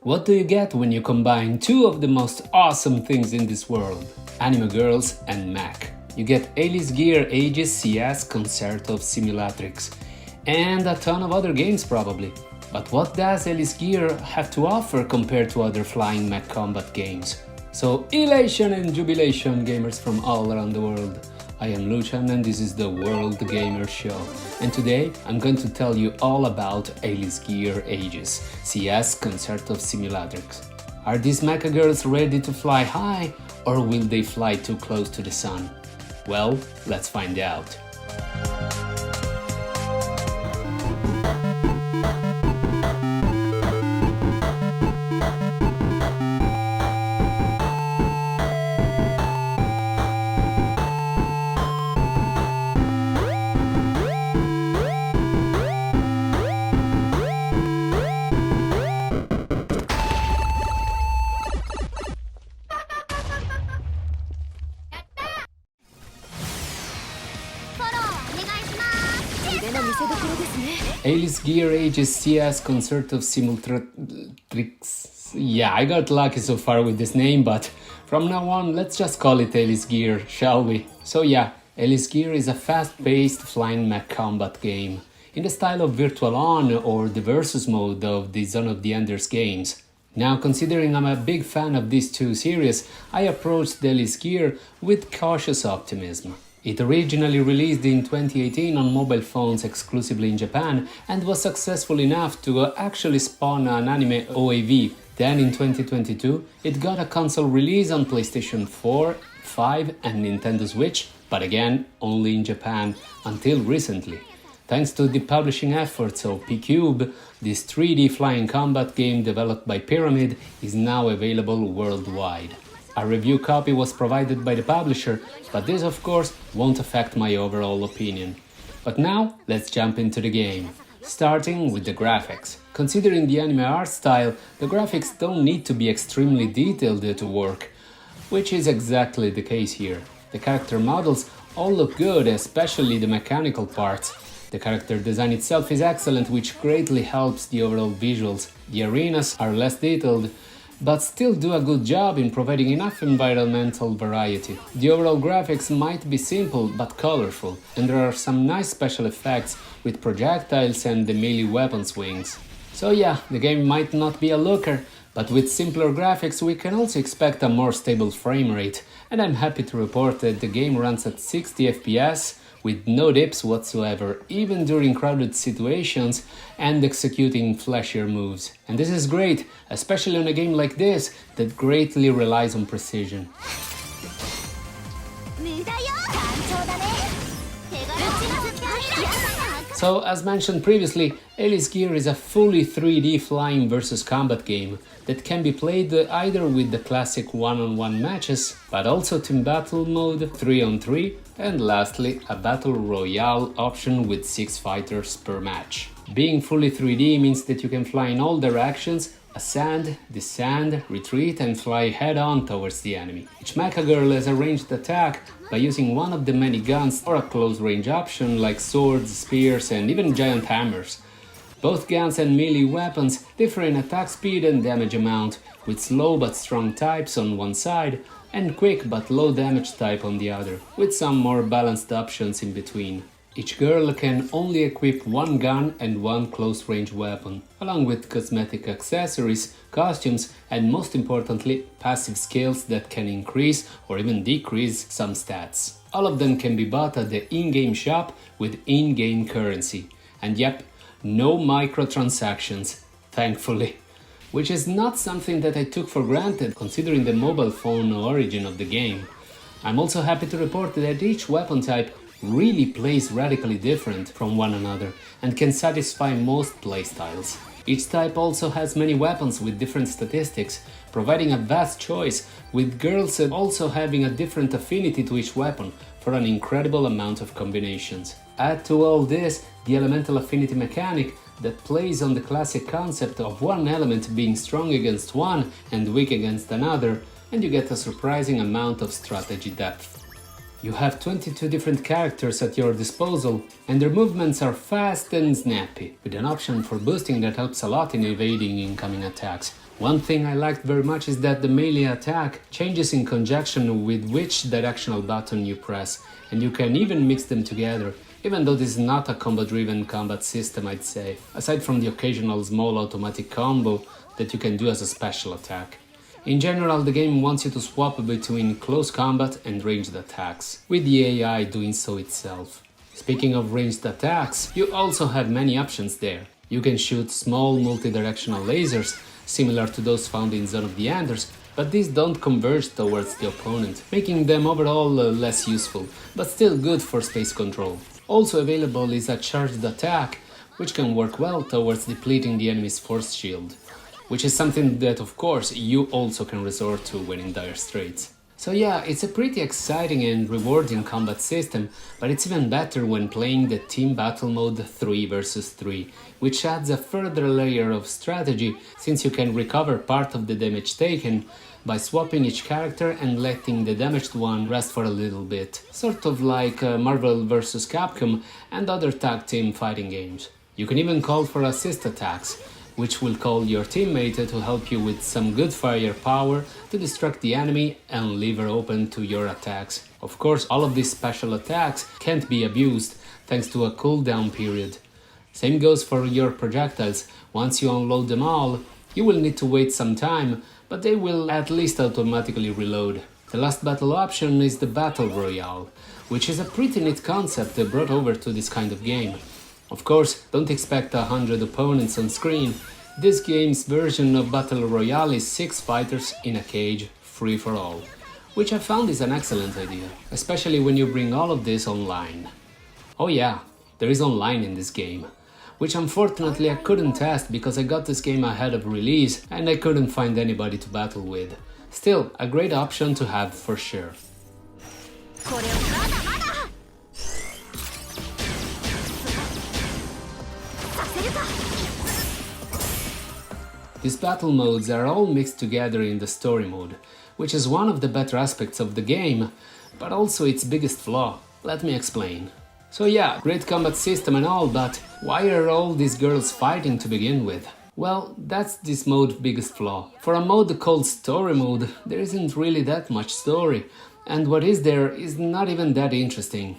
What do you get when you combine two of the most awesome things in this world? Anime girls and mech. You get alicegearaegiscs Concerto of Simulatrix, and a ton of other games probably. But what does Alice Gear have to offer compared to other flying mech combat games? So elation and jubilation, gamers from all around the world. I am Lucian and this is the World Gamer Show. And today I'm going to tell you all about alicegearaegiscs Concerto of Simulatrix. Are these mecha girls ready to fly high, or will they fly too close to the sun? Well, let's find out. alicegearaegiscs Concerto of Simulatrix. Yeah, I got lucky so far with this name, but from now on let's just call it Alice Gear, shall we? So yeah, Alice Gear is a fast-paced flying mech combat game, in the style of Virtual On or the Versus mode of the Zone of the Enders games. Now, considering I'm a big fan of these two series, I approached Alice Gear with cautious optimism. It originally released in 2018 on mobile phones exclusively in Japan and was successful enough to actually spawn an anime OAV. Then in 2022 it got a console release on PlayStation 4, 5 and Nintendo Switch, but again only in Japan until recently. Thanks to the publishing efforts of P-Cube, this 3D flying combat game developed by Pyramid is now available worldwide. A review copy was provided by the publisher, but this of course won't affect my overall opinion. But now let's jump into the game, starting with the graphics. Considering the anime art style, the graphics don't need to be extremely detailed to work, which is exactly the case here. The character models all look good, especially the mechanical parts. The character design itself is excellent, which greatly helps the overall visuals. The arenas are less detailed, but still do a good job in providing enough environmental variety. The overall graphics might be simple but colorful, and there are some nice special effects with projectiles and the melee weapon swings. So yeah, the game might not be a looker, but with simpler graphics we can also expect a more stable frame rate, and I'm happy to report that the game runs at 60 FPS with no dips whatsoever, even during crowded situations and executing flashier moves. And this is great, especially on a game like this that greatly relies on precision. So, as mentioned previously, Alice Gear is a fully 3D flying versus combat game that can be played either with the classic one-on-one matches, but also team battle mode, 3-on-3, and lastly a battle royale option with 6 fighters per match. Being fully 3D means that you can fly in all directions, ascend, descend, retreat and fly head-on towards the enemy. Each mecha girl has a ranged attack by using one of the many guns or a close-range option like swords, spears and even giant hammers. Both guns and melee weapons differ in attack speed and damage amount, with slow but strong types on one side and quick but low damage type on the other, with some more balanced options in between. Each girl can only equip one gun and one close-range weapon, along with cosmetic accessories, costumes and most importantly passive skills that can increase or even decrease some stats. All of them can be bought at the in-game shop with in-game currency. And yep, no microtransactions, thankfully. Which is not something that I took for granted considering the mobile phone origin of the game. I'm also happy to report that each weapon type really plays radically different from one another and can satisfy most playstyles. Each type also has many weapons with different statistics, providing a vast choice, with girls also having a different affinity to each weapon for an incredible amount of combinations. Add to all this the elemental affinity mechanic that plays on the classic concept of one element being strong against one and weak against another, and you get a surprising amount of strategy depth. You have 22 different characters at your disposal, and their movements are fast and snappy, with an option for boosting that helps a lot in evading incoming attacks. One thing I liked very much is that the melee attack changes in conjunction with which directional button you press, and you can even mix them together, even though this is not a combo-driven combat system, I'd say, aside from the occasional small automatic combo that you can do as a special attack. In general, the game wants you to swap between close combat and ranged attacks, with the AI doing so itself. Speaking of ranged attacks, you also have many options there. You can shoot small multi-directional lasers, similar to those found in Zone of the Enders, but these don't converge towards the opponent, making them overall less useful, but still good for space control. Also available is a charged attack, which can work well towards depleting the enemy's force shield, which is something that of course you also can resort to when in dire straits. So yeah, it's a pretty exciting and rewarding combat system, but it's even better when playing the team battle mode 3 vs 3, which adds a further layer of strategy since you can recover part of the damage taken by swapping each character and letting the damaged one rest for a little bit, sort of like Marvel vs Capcom and other tag team fighting games. You can even call for assist attacks, which will call your teammate to help you with some good firepower to distract the enemy and leave her open to your attacks. Of course, all of these special attacks can't be abused thanks to a cooldown period. Same goes for your projectiles. Once you unload them all, you will need to wait some time, but they will at least automatically reload. The last battle option is the Battle Royale, which is a pretty neat concept brought over to this kind of game. Of course, don't expect 100 opponents on screen. This game's version of Battle Royale is 6 fighters in a cage, free for all, which I found is an excellent idea, especially when you bring all of this online. Oh yeah, there is online in this game, which unfortunately I couldn't test because I got this game ahead of release and I couldn't find anybody to battle with. Still, a great option to have for sure. These battle modes are all mixed together in the story mode, which is one of the better aspects of the game, but also its biggest flaw. Let me explain. So yeah, great combat system and all, but why are all these girls fighting to begin with? Well, that's this mode's biggest flaw. For a mode called story mode, there isn't really that much story, and what is there is not even that interesting.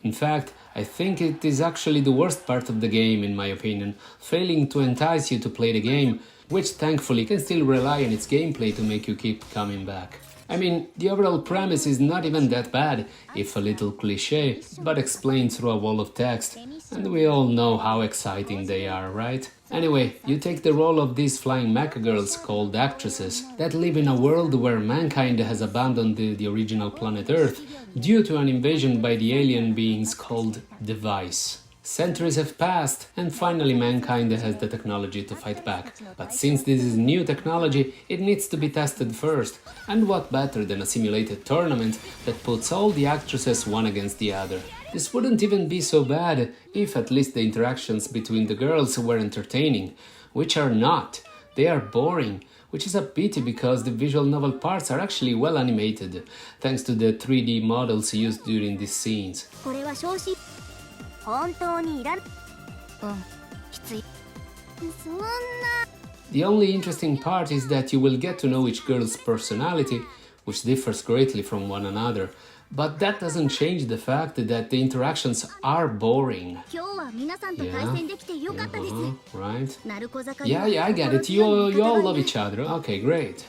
In fact, I think it is actually the worst part of the game in my opinion, failing to entice you to play the game, which thankfully can still rely on its gameplay to make you keep coming back. I mean, the overall premise is not even that bad, if a little cliché, but explained through a wall of text, and we all know how exciting they are, right? Anyway, you take the role of these flying mecha girls called actresses that live in a world where mankind has abandoned the original planet Earth due to an invasion by the alien beings called Device. Centuries have passed, and finally mankind has the technology to fight back. But since this is new technology, it needs to be tested first. And what better than a simulated tournament that puts all the actresses one against the other? This wouldn't even be so bad if at least the interactions between the girls were entertaining, which are not. They are boring, which is a pity because the visual novel parts are actually well animated, thanks to the 3D models used during these scenes. The only interesting part is that you will get to know each girl's personality, which differs greatly from one another, but that doesn't change the fact that the interactions are boring. Right? Yeah, I get it. You all love each other. Okay, great.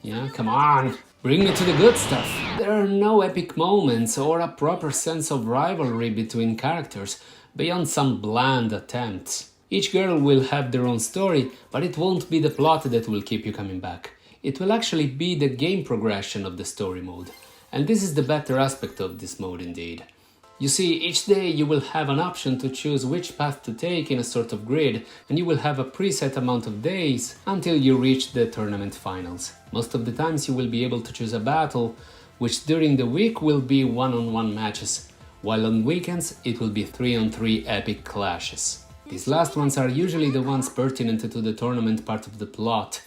Yeah, come on. Bring me to the good stuff. There are no epic moments or a proper sense of rivalry between characters, beyond some bland attempts. Each girl will have their own story, but it won't be the plot that will keep you coming back. It will actually be the game progression of the story mode. And this is the better aspect of this mode indeed. You see, each day you will have an option to choose which path to take in a sort of grid, and you will have a preset amount of days until you reach the tournament finals. Most of the times you will be able to choose a battle, which during the week will be one-on-one matches, while on weekends it will be 3-on-3 epic clashes. These last ones are usually the ones pertinent to the tournament part of the plot,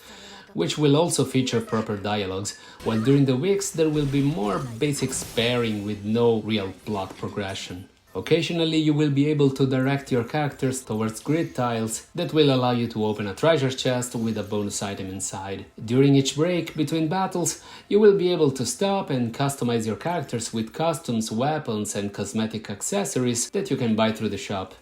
which will also feature proper dialogues, while during the weeks there will be more basic sparring with no real plot progression. Occasionally you will be able to direct your characters towards grid tiles that will allow you to open a treasure chest with a bonus item inside. During each break between battles, you will be able to stop and customize your characters with costumes, weapons and cosmetic accessories that you can buy through the shop.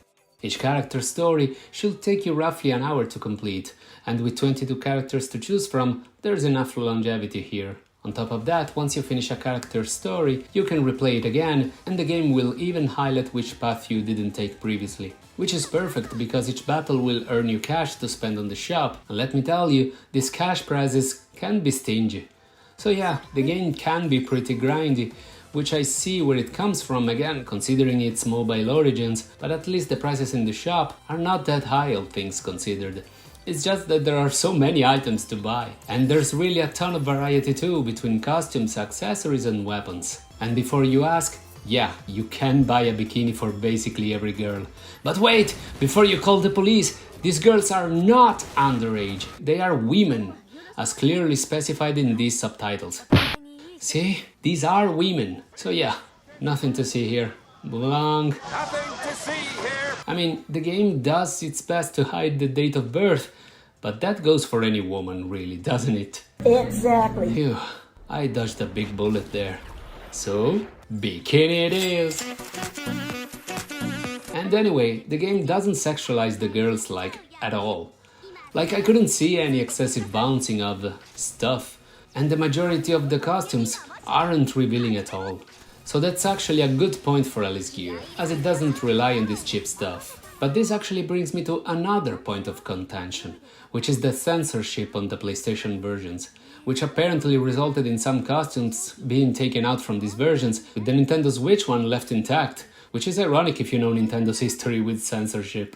Each character's story should take you roughly an hour to complete, and with 22 characters to choose from, there's enough longevity here. On top of that, once you finish a character's story, you can replay it again, and the game will even highlight which path you didn't take previously. Which is perfect, because each battle will earn you cash to spend on the shop, and let me tell you, these cash prizes can be stingy. So yeah, the game can be pretty grindy, which I see where it comes from again, considering its mobile origins, but at least the prices in the shop are not that high, all things considered. It's just that there are so many items to buy. And there's really a ton of variety too, between costumes, accessories and weapons. And before you ask, yeah, you can buy a bikini for basically every girl. But wait, before you call the police, these girls are not underage, they are women, as clearly specified in these subtitles. See, these are women. So yeah, nothing to see here. Move along. Nothing to see here. I mean, the game does its best to hide the date of birth, but that goes for any woman really, doesn't it? Exactly. Phew, I dodged a big bullet there. So, bikini it is! And anyway, the game doesn't sexualize the girls at all. I couldn't see any excessive bouncing of stuff, and the majority of the costumes aren't revealing at all. So that's actually a good point for Alice Gear, as it doesn't rely on this cheap stuff. But this actually brings me to another point of contention, which is the censorship on the PlayStation versions, which apparently resulted in some costumes being taken out from these versions, with the Nintendo Switch one left intact, which is ironic if you know Nintendo's history with censorship.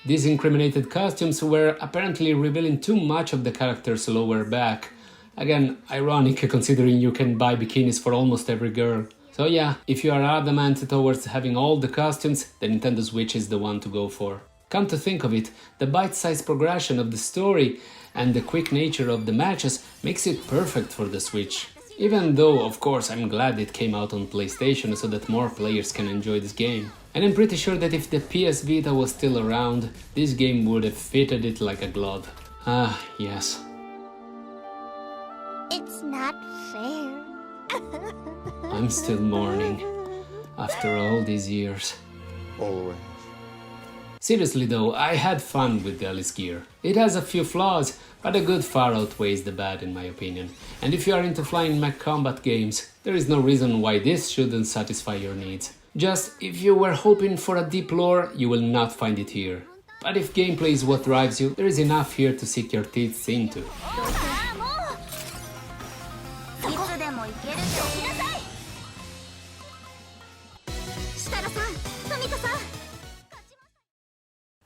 These incriminated costumes were apparently revealing too much of the character's lower back. Again, ironic considering you can buy bikinis for almost every girl. So yeah, if you are adamant towards having all the costumes, the Nintendo Switch is the one to go for. Come to think of it, the bite-sized progression of the story and the quick nature of the matches makes it perfect for the Switch. Even though, of course, I'm glad it came out on PlayStation so that more players can enjoy this game. And I'm pretty sure that if the PS Vita was still around, this game would have fitted it like a glove. Ah, yes. It's not fair. I'm still mourning, after all these years. Always. Seriously though, I had fun with the Alice Gear. It has a few flaws, but the good far outweighs the bad in my opinion. And if you are into flying mech combat games, there is no reason why this shouldn't satisfy your needs. Just, if you were hoping for a deep lore, you will not find it here. But if gameplay is what drives you, there is enough here to sink your teeth into.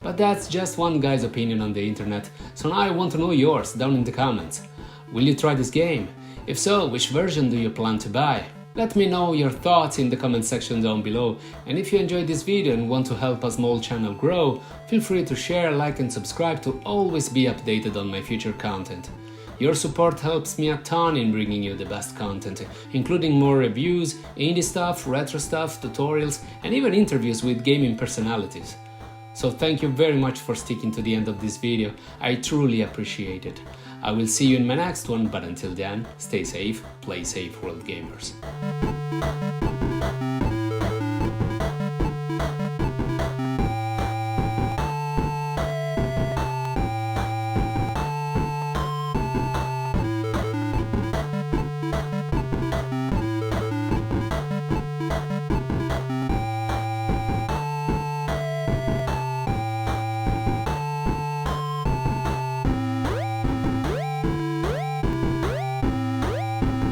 But that's just one guy's opinion on the internet, so now I want to know yours down in the comments. Will you try this game? If so, which version do you plan to buy? Let me know your thoughts in the comment section down below, and if you enjoyed this video and want to help a small channel grow, feel free to share, like and subscribe to always be updated on my future content. Your support helps me a ton in bringing you the best content, including more reviews, indie stuff, retro stuff, tutorials, and even interviews with gaming personalities. So thank you very much for sticking to the end of this video, I truly appreciate it. I will see you in my next one, but until then, stay safe, play safe, world gamers.